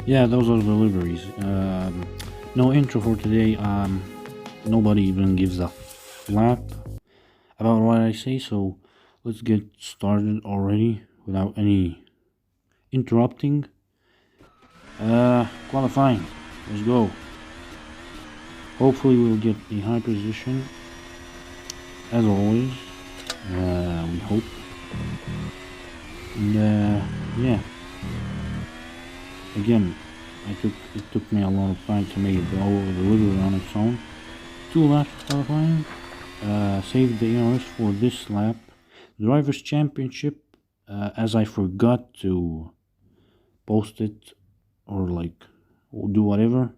Yeah, those are the deliveries. No intro for today. Nobody even gives a flap about what I say, so let's get started already without any interrupting. Qualifying. Let's go. Hopefully we'll get a high position. As always, we hope. And yeah. Again, it took me a lot of time to make it go delivery on its own. 2 laps qualifying. Saved the ERS for this lap. Drivers' Championship, as I forgot to post it or like do whatever.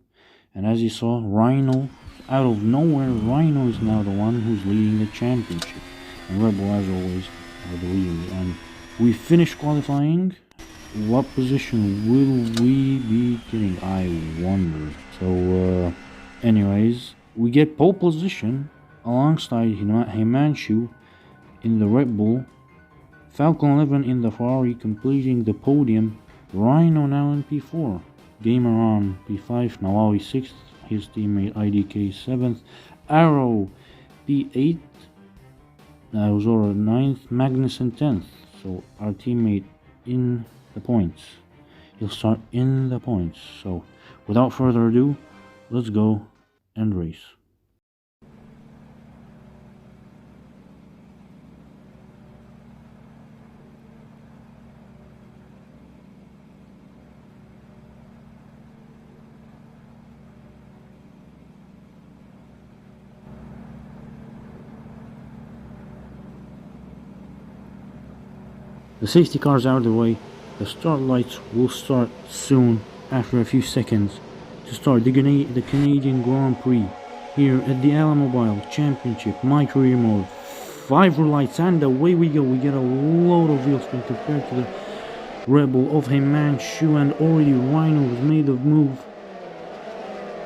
And as you saw, Rhino, out of nowhere, Rhino is now the one who's leading the championship. And RedBull, as always, are the leaders. And we finished qualifying. What position will we be getting? I wonder. So, anyways, we get pole position alongside Himanshu in the RedBull, Falcon 11 in the Ferrari completing the podium, Rhino now in P4, Gamer on P5, Nawawi 6th, his teammate IDK 7th, Arrow P8, Ozora 9th, Magnussen 10th. So our teammate in the points. He'll start in the points. So without further ado, let's go and race. The safety car's out of the way. The start lights will start soon after a few seconds to start the Canadian Grand Prix here at the Mobile Championship MyCareer mode. 5 lights and away we go. We get a load of wheel spin compared to the RedBull of Himanshu, and already Rhino has made a move.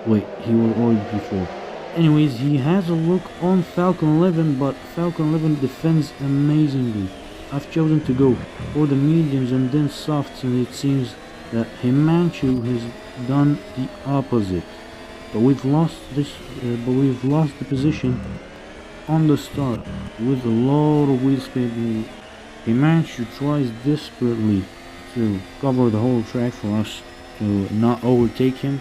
Wait, he was already before. Anyways, he has a look on Falcon 11, but Falcon 11 defends amazingly. I've chosen to go for the mediums and then softs, and it seems that Himanshu has done the opposite. But we've lost the position on the start with a lot of wheel spin. Himanshu tries desperately to cover the whole track for us to not overtake him.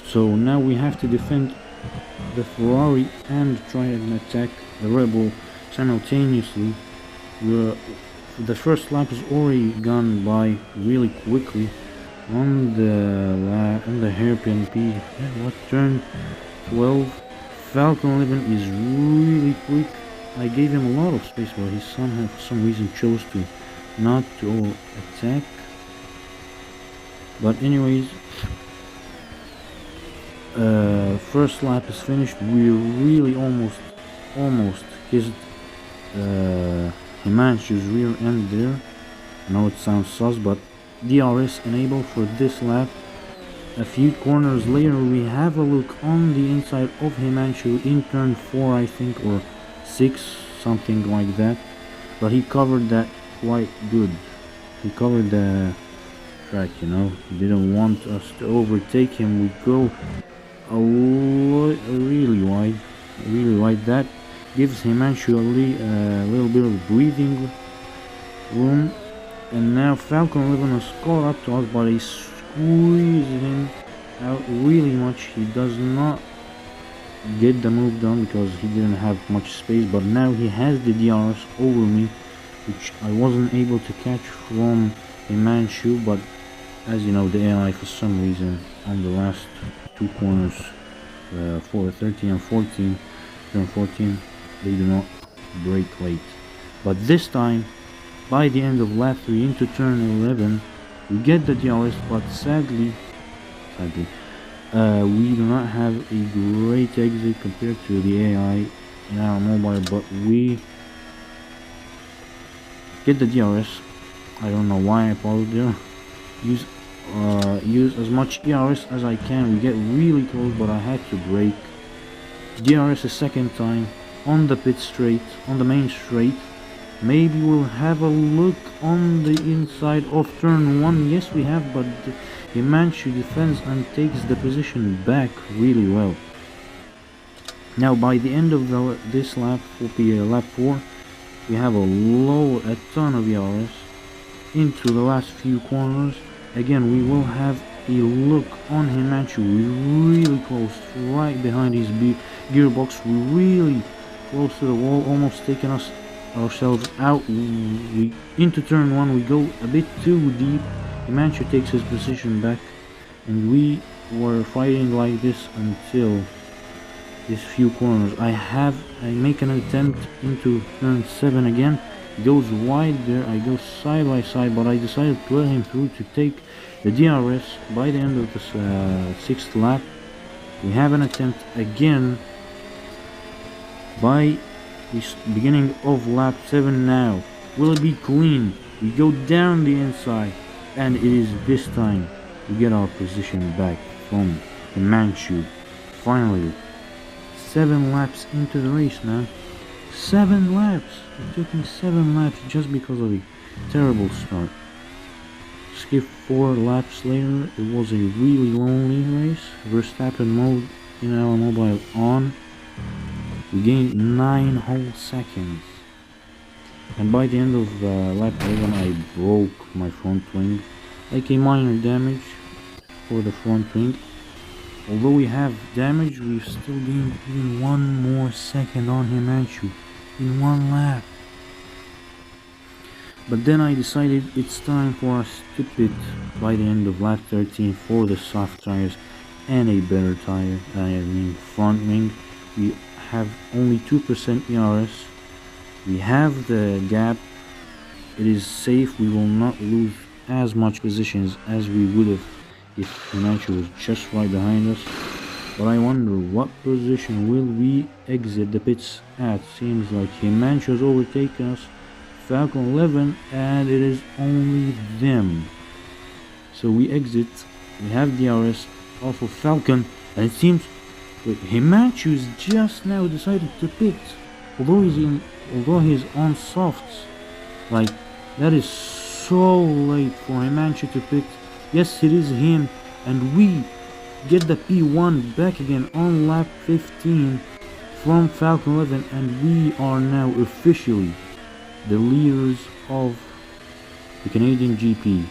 So now we have to defend the Ferrari and try and attack the RedBull simultaneously. The first lap is already gone by really quickly on the hairpin P. What, turn 12? Falcon 11 is really quick. I gave him a lot of space, but he somehow for some reason chose to not to attack. But anyways, first lap is finished. We really almost kissed Himanshu's rear end there. I know it sounds sus, but DRS enabled for this lap. A few corners later, we have a look on the inside of Himanshu in turn 4, I think, or 6, something like that. But he covered that quite good. He covered the track, you know. He didn't want us to overtake him. We go really wide. That gives Himanshu a little bit of breathing room. And now Falcon 11 has caught up to us, but he squeezed him out really much. He does not get the move done because he didn't have much space, but now he has the DRS over me, which I wasn't able to catch from Himanshu. But as you know, the AI for some reason on the last 2 corners, for 13 and 14, turn 14, they do not brake late. But this time, by the end of lap 3 into turn 11, we get the DRS, but sadly, we do not have a great exit compared to the AI in our mobile, but we get the DRS. I don't know why I paused there. Use as much ERS as I can. We get really close, but I had to brake. DRS a second time on the pit straight, on the main straight, Maybe we'll have a look on the inside of turn 1. Yes, we have, but Himanshu defends and takes the position back really well. Now, by the end of this lap, will be lap 4, we have a ton of ERS into the last few corners. Again, we will have a look on Himanshu. We're really close, right behind his gearbox. We're really close to the wall, almost taking ourselves out. Into turn 1, we go a bit too deep. Himanshu takes his position back, and we were fighting like this until these few corners. I make an attempt into turn 7 again. He goes wide there. I go side by side, but I decided to let him through to take the DRS. By the end of this 6th lap, we have an attempt again by the beginning of lap 7 now. Will it be clean? We go down the inside, and it is this time we get our position back from Himanshu. Finally, 7 laps into the race now. 7 laps! It took me 7 laps just because of a terrible start. Skip 4 laps later, it was a really lonely race. Verstappen mode in our mobile on. We gained 9 whole seconds. And by the end of lap 11, I broke my front wing. Like a minor damage for the front wing. Although we have damage, we've still gained even 1 more second on Himanshu in 1 lap. But then I decided it's time for us to pit by the end of lap 13 for the soft tires and a better tire. I mean front wing. We have only 2% ERS. We have the gap. It is safe. We will not lose as much positions as we would have if Himanshu was just right behind us. But I wonder what position will we exit the pits at. Seems like Himanshu has overtaken us, Falcon 11, and it is only them. So we exit, we have DRS off of Falcon, and it seems that Himanshu is just now decided to pit. Although he's on softs. Like, that is so late for Himanshu to pit. Yes, it is him, and we get the P1 back again on lap 15 from Falcon 11, and we are now officially the leaders of the Canadian GP.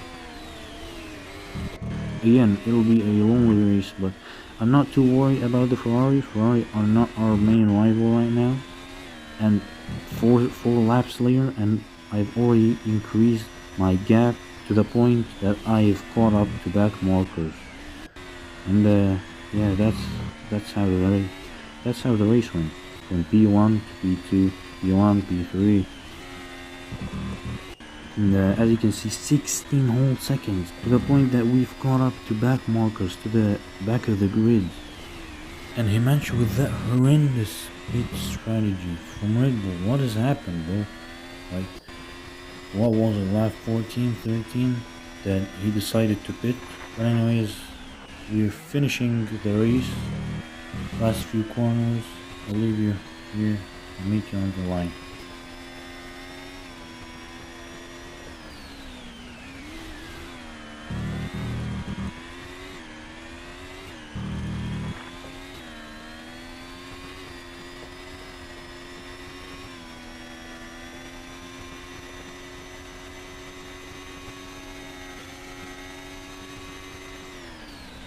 Again, it'll be a lonely race, but I'm not too worried about the Ferrari. Ferrari are not our main rival right now, and four laps later, and I've already increased my gap to the point that I've caught up to back markers. And yeah, that's how the race went, from P1 to P2, P1, P3. And as you can see, 16 whole seconds, to the point that we've caught up to back markers to the back of the grid. And Himanshu with that horrendous pit strategy from Red Bull. What has happened, bro? Like, what was it, lap 14, 13 that he decided to pit? But anyways, we're finishing the race. Last few corners. I'll leave you here and meet you on the line.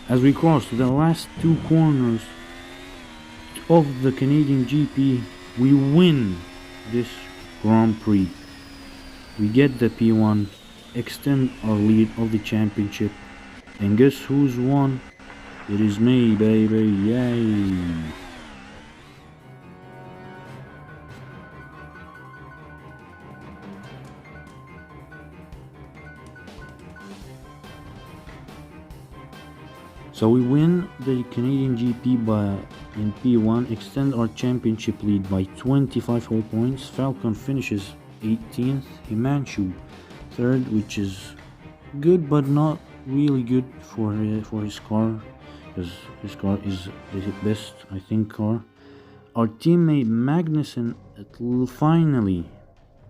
As we cross the last 2 corners of the Canadian GP, we win this Grand Prix. We get the P1, extend our lead of the championship, and guess who's won? It is me, baby, yay! So we win the Canadian GP in P1, extend our championship lead by 25 whole points. Falcon finishes 18th, Himanshu 3rd, which is good but not really good for his car, because his car is the best, I think, car. Our teammate Magnussen finally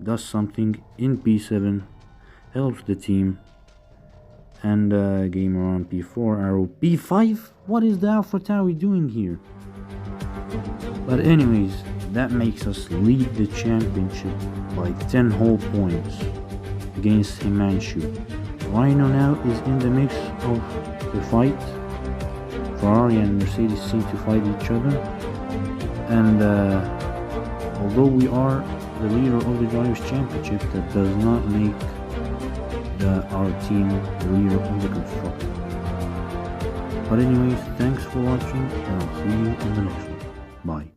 does something in P7, helps the team, and gamer on P4, arrow P5. What is the AlphaTauri doing here? But anyways, that makes us lead the championship by 10 whole points against Himanshu. Rhino now is in the mix of the fight. Ferrari and Mercedes seem to fight each other, and although we are the leader of the Drivers' Championship, that does not make our team the leader of the Constructor. But anyways, thanks for watching, and I'll see you in the next one. Bye.